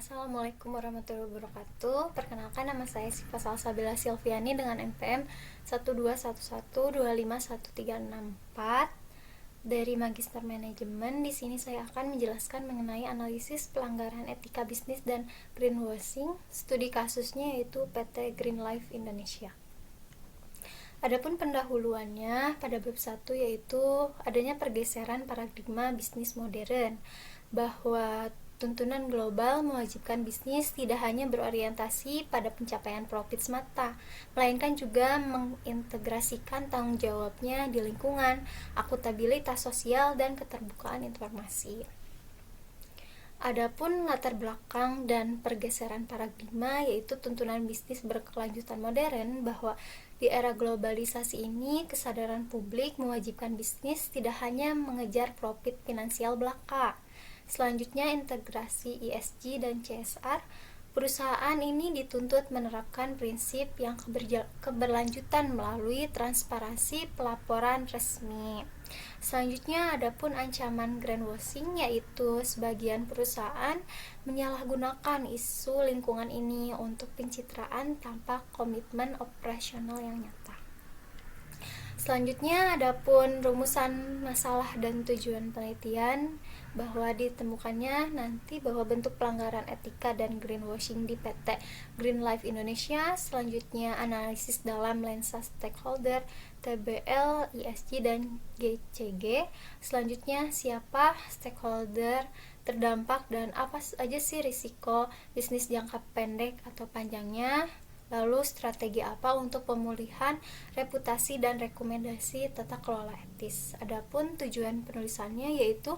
Assalamualaikum warahmatullahi wabarakatuh. Perkenalkan, nama saya Siva Salsabila Silviani dengan NPM 121125134 dari Magister Manajemen. Di sini saya akan menjelaskan mengenai analisis pelanggaran etika bisnis dan greenwashing. Studi kasusnya yaitu PT Green Life Indonesia. Adapun pendahuluannya pada bab 1 yaitu adanya pergeseran paradigma bisnis modern, bahwa tuntunan global mewajibkan bisnis tidak hanya berorientasi pada pencapaian profit semata, melainkan juga mengintegrasikan tanggung jawabnya di lingkungan, akuntabilitas sosial, dan keterbukaan informasi. Adapun latar belakang dan pergeseran paradigma yaitu tuntunan bisnis berkelanjutan modern, bahwa di era globalisasi ini kesadaran publik mewajibkan bisnis tidak hanya mengejar profit finansial belaka. Selanjutnya, integrasi ESG dan CSR. Perusahaan ini dituntut menerapkan prinsip yang keberlanjutan melalui transparansi pelaporan resmi. Selanjutnya, adapun ancaman greenwashing, yaitu sebagian perusahaan menyalahgunakan isu lingkungan ini untuk pencitraan tanpa komitmen operasional yang nyata. Selanjutnya, adapun rumusan masalah dan tujuan penelitian, bahwa ditemukannya nanti bahwa bentuk pelanggaran etika dan greenwashing di PT Green Life Indonesia. Selanjutnya, analisis dalam lensa stakeholder, TBL, ESG, dan GCG. Selanjutnya, siapa stakeholder terdampak dan apa aja sih risiko bisnis jangka pendek atau panjangnya. Lalu strategi apa untuk pemulihan reputasi dan rekomendasi tata kelola etis. Adapun tujuan penulisannya yaitu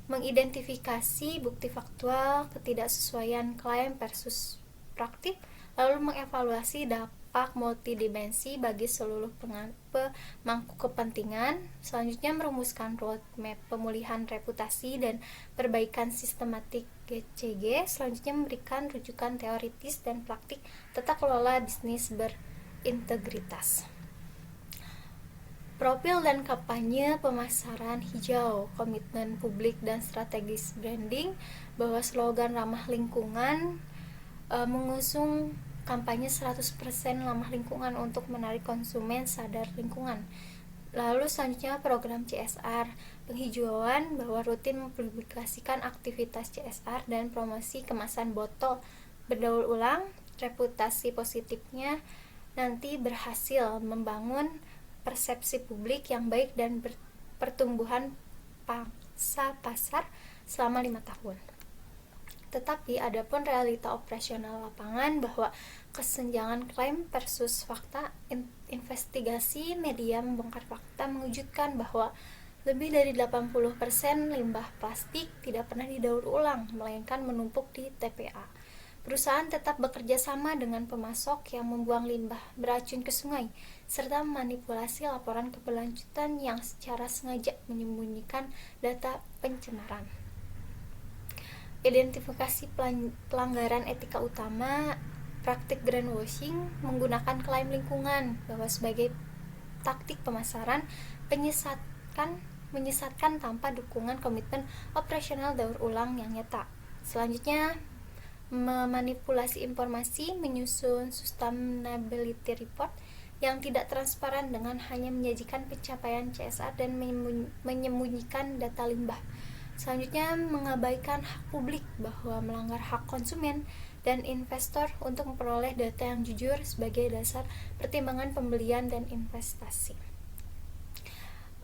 mengidentifikasi bukti faktual ketidaksesuaian klaim versus praktik, lalu mengevaluasi dampak multidimensi bagi seluruh pemangku kepentingan. Selanjutnya, merumuskan roadmap pemulihan reputasi dan perbaikan sistematik GCG. Selanjutnya, memberikan rujukan teoritis dan praktik tata kelola bisnis berintegritas. Profil dan kampanye pemasaran hijau, komitmen publik dan strategis branding, bahwa slogan ramah lingkungan mengusung kampanye 100% ramah lingkungan untuk menarik konsumen sadar lingkungan. Lalu selanjutnya, program CSR penghijauan, bahwa rutin mempublikasikan aktivitas CSR dan promosi kemasan botol berdaur ulang. Reputasi positifnya nanti berhasil membangun persepsi publik yang baik dan pertumbuhan pangsa pasar selama 5 tahun. Tetapi adapun realita operasional lapangan, bahwa kesenjangan klaim versus fakta, investigasi media membongkar fakta mengejutkan bahwa lebih dari 80% limbah plastik tidak pernah didaur ulang, melainkan menumpuk di TPA. Perusahaan tetap bekerja sama dengan pemasok yang membuang limbah beracun ke sungai, serta memanipulasi laporan keberlanjutan yang secara sengaja menyembunyikan data pencemaran. Identifikasi pelanggaran etika utama praktik greenwashing menggunakan klaim lingkungan, bahwa sebagai taktik pemasaran menyesatkan tanpa dukungan komitmen operasional daur ulang yang nyata. Selanjutnya, memanipulasi informasi, menyusun sustainability report yang tidak transparan dengan hanya menyajikan pencapaian CSR dan menyembunyikan data limbah. Selanjutnya, mengabaikan hak publik, bahwa melanggar hak konsumen dan investor untuk memperoleh data yang jujur sebagai dasar pertimbangan pembelian dan investasi.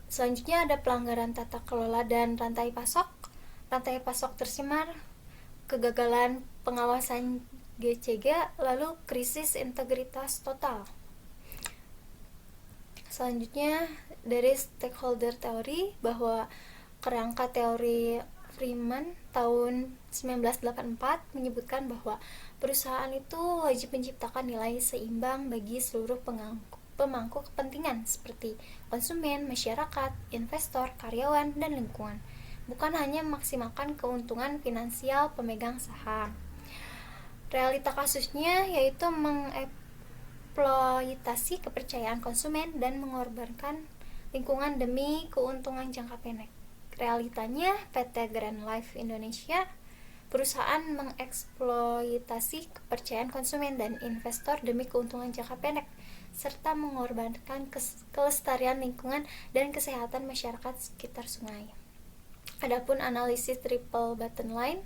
Selanjutnya, ada pelanggaran tata kelola dan rantai pasok. Rantai pasok tercemar, kegagalan pengawasan GCG, lalu krisis integritas total. Selanjutnya, dari stakeholder teori, bahwa kerangka teori Freeman tahun 1984 menyebutkan bahwa perusahaan itu wajib menciptakan nilai seimbang bagi seluruh pemangku kepentingan seperti konsumen, masyarakat, investor, karyawan, dan lingkungan, bukan hanya memaksimalkan keuntungan finansial pemegang saham. Realita kasusnya yaitu mengeksploitasi kepercayaan konsumen dan mengorbankan lingkungan demi keuntungan jangka pendek. Realitanya, PT Green Life Indonesia Perusahaan mengeksploitasi kepercayaan konsumen dan investor demi keuntungan jangka pendek, serta mengorbankan kelestarian lingkungan dan kesehatan masyarakat sekitar sungai. Adapun analisis triple bottom line,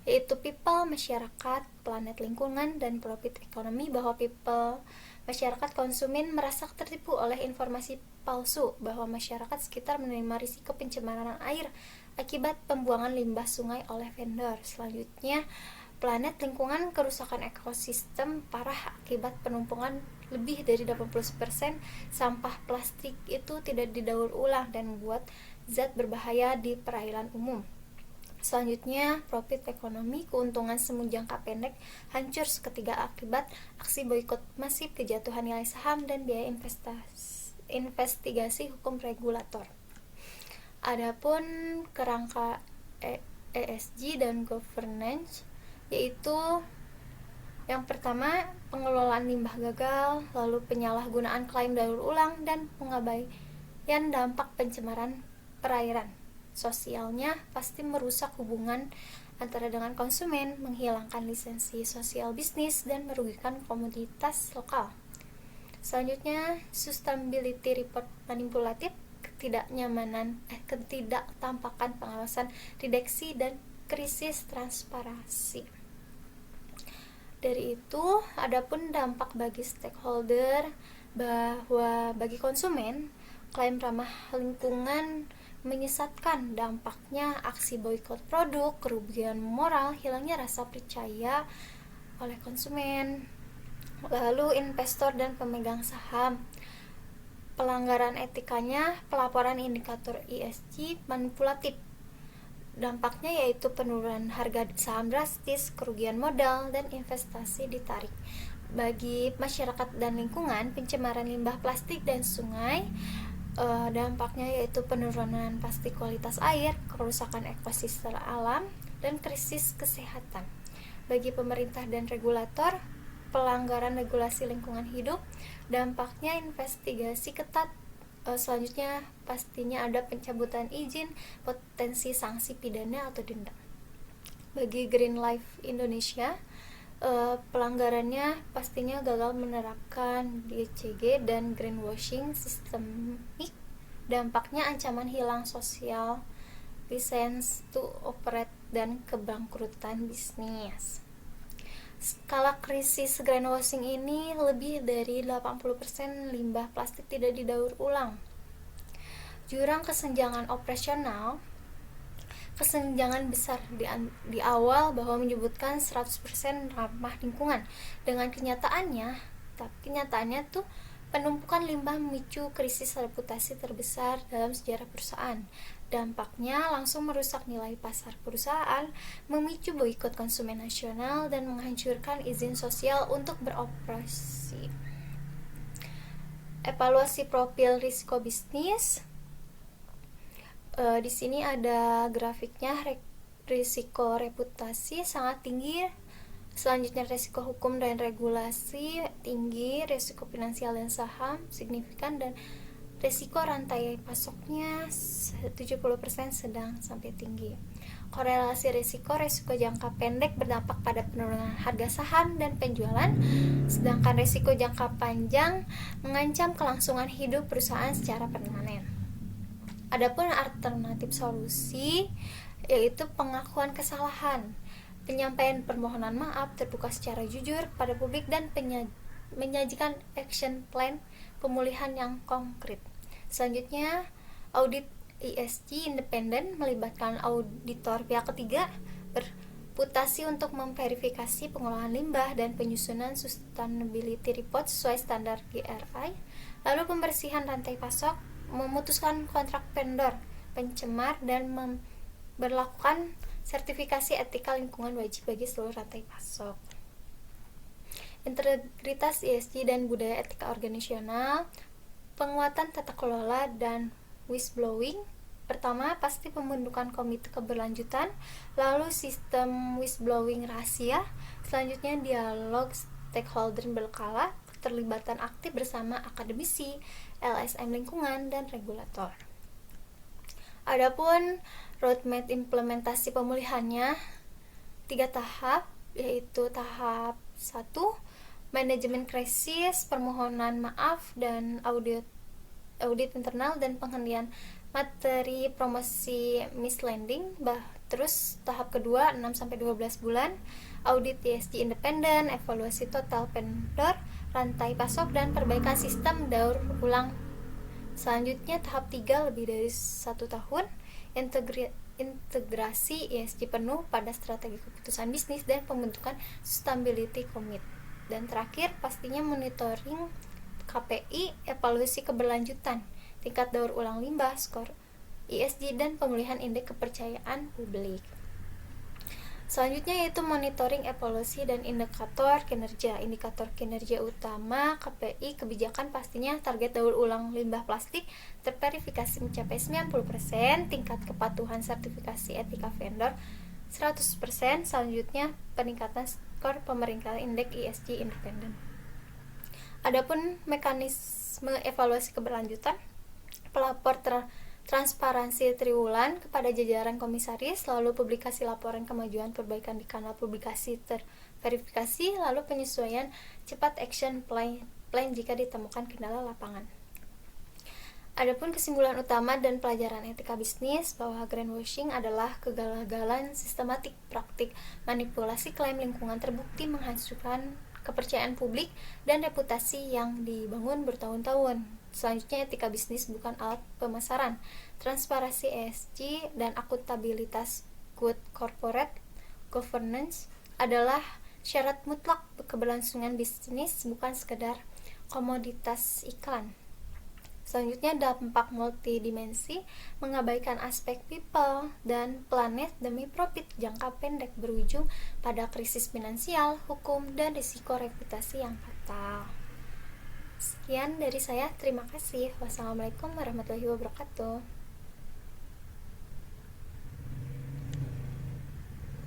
yaitu people, masyarakat, planet lingkungan, dan profit ekonomi, bahwa people, masyarakat, konsumen merasa tertipu oleh informasi palsu bahwa masyarakat sekitar menerima risiko pencemaran air akibat pembuangan limbah sungai oleh vendor. Selanjutnya, planet lingkungan, kerusakan ekosistem parah akibat penumpukan lebih dari 80% sampah plastik itu tidak didaur ulang dan membuat zat berbahaya di perairan umum. Selanjutnya, profit ekonomi, keuntungan semu jangka pendek hancur seketika akibat aksi boikot masif, kejatuhan nilai saham, dan biaya investigasi hukum regulator. Adapun kerangka ESG dan governance, yaitu yang pertama, pengelolaan limbah gagal, lalu penyalahgunaan klaim daur ulang, dan pengabaian dampak pencemaran perairan. Sosialnya pasti merusak hubungan antara dengan konsumen, menghilangkan lisensi sosial bisnis, dan merugikan komunitas lokal. Selanjutnya, sustainability report manipulatif, ketidaktampakan pengawasan deteksi, dan krisis transparansi. Dari itu, adapun dampak bagi stakeholder, bahwa bagi konsumen, klaim ramah lingkungan menyesatkan. Dampaknya aksi boikot produk, kerugian moral, hilangnya rasa percaya oleh konsumen. Lalu investor dan pemegang saham, pelanggaran etikanya, pelaporan indikator ESG manipulatif. Dampaknya yaitu penurunan harga saham drastis, kerugian modal, dan investasi ditarik. Bagi masyarakat dan lingkungan, pencemaran limbah plastik dan sungai, dampaknya yaitu penurunan plastik kualitas air, kerusakan ekosistem alam, dan krisis kesehatan. Bagi pemerintah dan regulator, pelanggaran regulasi lingkungan hidup, dampaknya investigasi ketat. Selanjutnya pastinya ada pencabutan izin, potensi sanksi pidana atau denda. Bagi Green Life Indonesia, pelanggarannya pastinya gagal menerapkan DCG dan greenwashing sistemik. Dampaknya ancaman hilang sosial, license to operate, dan kebangkrutan bisnis. Skala krisis greenwashing ini lebih dari 80% limbah plastik tidak didaur ulang. Jurang kesenjangan operasional, kesenjangan besar di awal bahwa menyebutkan 100% ramah lingkungan. Dengan kenyataannya tuh penumpukan limbah memicu krisis reputasi terbesar dalam sejarah perusahaan. Dampaknya langsung merusak nilai pasar perusahaan, memicu boikot konsumen nasional, dan menghancurkan izin sosial untuk beroperasi. Evaluasi profil risiko bisnis. Di sini ada grafiknya. Risiko reputasi sangat tinggi. Selanjutnya risiko hukum dan regulasi tinggi, risiko finansial dan saham signifikan, dan risiko rantai pasoknya 70% sedang sampai tinggi. Korelasi risiko jangka pendek berdampak pada penurunan harga saham dan penjualan, sedangkan risiko jangka panjang mengancam kelangsungan hidup perusahaan secara permanen. Adapun alternatif solusi yaitu pengakuan kesalahan, penyampaian permohonan maaf terbuka secara jujur pada publik, dan menyajikan action plan pemulihan yang konkret. Selanjutnya, audit ESG independen melibatkan auditor pihak ketiga berputasi untuk memverifikasi pengelolaan limbah dan penyusunan sustainability report sesuai standar GRI. Lalu pembersihan rantai pasok, memutuskan kontrak vendor pencemar, dan memberlakukan sertifikasi etika lingkungan wajib bagi seluruh rantai pasok. Integritas ESG dan budaya etika organisasional, penguatan tata kelola, dan whistleblowing. Pertama, pasti pembentukan komite keberlanjutan, lalu sistem whistleblowing rahasia. Selanjutnya, dialog stakeholder berkala, keterlibatan aktif bersama akademisi, LSM lingkungan, dan regulator. Adapun roadmap implementasi pemulihannya, 3 tahap, yaitu tahap 1, manajemen krisis, permohonan maaf, dan audit internal dan penghentian materi promosi misleading. Terus tahap kedua 6-12 bulan, audit ESG independen, evaluasi total vendor, rantai pasok, dan perbaikan sistem daur ulang. Selanjutnya tahap 3 lebih dari 1 tahun, integrasi ESG penuh pada strategi keputusan bisnis dan pembentukan sustainability commit. Dan terakhir pastinya monitoring KPI, evaluasi keberlanjutan, tingkat daur ulang limbah, skor ESG, dan pemulihan indeks kepercayaan publik. Selanjutnya yaitu monitoring, evaluasi, dan indikator kinerja. Indikator kinerja utama KPI kebijakan pastinya target daur ulang limbah plastik terverifikasi mencapai 90%, tingkat kepatuhan sertifikasi etika vendor 100%. Selanjutnya peningkatan skor pemeringkatan indeks ESG independen. Adapun mekanisme evaluasi keberlanjutan, pelapor transparansi triwulan kepada jajaran komisaris, lalu publikasi laporan kemajuan perbaikan di kanal publikasi terverifikasi, lalu penyesuaian cepat action plan jika ditemukan kendala lapangan. Adapun kesimpulan utama dan pelajaran etika bisnis bahwa greenwashing adalah kegagalan sistematik praktik manipulasi klaim lingkungan terbukti menghancurkan kepercayaan publik dan reputasi yang dibangun bertahun-tahun. Selanjutnya, etika bisnis bukan alat pemasaran. Transparansi ESG dan akuntabilitas good corporate governance adalah syarat mutlak keberlangsungan bisnis, bukan sekedar komoditas iklan. Selanjutnya, dampak multidimensi mengabaikan aspek people dan planet demi profit jangka pendek berujung pada krisis finansial, hukum, dan risiko reputasi yang fatal. Sekian dari saya, terima kasih. Wassalamualaikum warahmatullahi wabarakatuh.